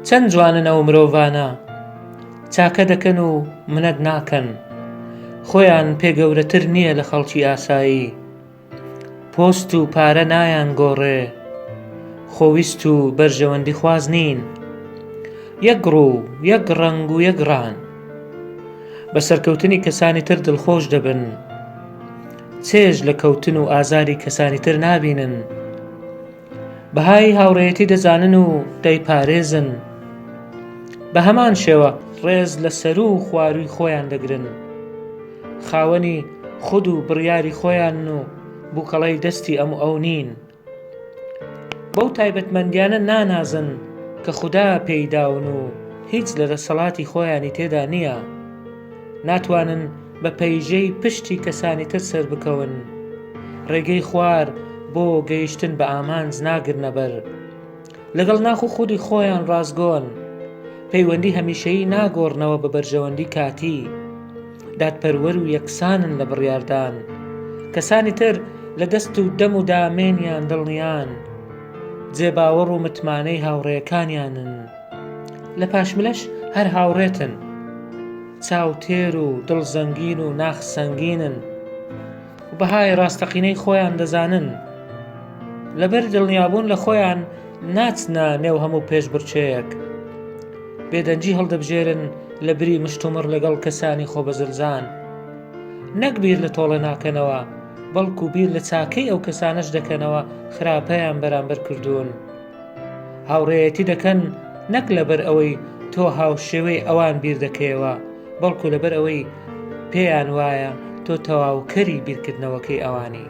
چەند جوانن ئەو مرۆڤانە، چاکە دەکەن و منەت ناکەن، خۆیان پێ گەورەتر نییە لە خەڵکی ئاسایی، پۆست و پارە نایان گۆڕێ، خۆویست و بەرژەوەندی خواز نین، یەک ڕوو یەک ڕەنگ و یەک ڕان، بە سەرکەوتنی کەسانی تر دڵخۆش دەبن، چێژ لە کەوتن و ئازاری کەسانی تر نابینن، بەهای هاوڕێیەتی دەزانن و دەیپارێزن، بە هەمان شێوە ڕێز لە سەر و خواروی خۆیان دەگرن، خاوەنی خود و بڕیاری خۆیان و بووکەڵەی دەستی ئەم ئەو نین، بەو تایبەتمەندیانە نانازن کە خودا پێیداون و هیچ لە دەسەڵاتی خۆیانی تێدا نییە، ناتوانن بە پەیژەی پشتی کەسانی تر سەر بکەون، ڕێگەی خوار بۆ گەیشتن بە ئامانج ناگرنە بەر، لەگەڵ ناخ و خودی خۆیان ڕازگۆن، پەیوەندی هەمیشەیی ناگۆڕنەوە بە بەرژەوەندی کاتی، دادپەروەر و یەکسانن لە بڕیاردان، کەسانی تر لە دەست و دەم و دامێنیان دڵنیان، جێباوەڕ و متمانەی هاوڕێیەکانیانن، لە پاشملەش هەر هاوڕێتن، چاوتێر و دڵزەنگین و ناخ سەنگینن و بەهای ڕاستەقینەی خۆیان دەزانن، لەبەر دڵنیابوون لە خۆیان ناچنە نێو هەموو پێشبڕکێیەک، بێدەنجی هەڵدەبژێرن لە بری مشتومڕ لەگەڵ کەسانی خۆبەزلزان، نەک بیر لە تۆڵە ناکەنەوە، بەڵکو بیر لە چاکەی ئەو کەسانەش دەکەنەوە خراپەیان بەرامبەر کردوون، هاوڕێیەتی دەکەن نەک لەبەر ئەوەی تۆ هاوشێوەی ئەوان بیر دەکەیەوە، بەڵکو لەبەر ئەوەی پێیان وایە تۆ تەواوکەری بیرکردنەوەکەی ئەوانی.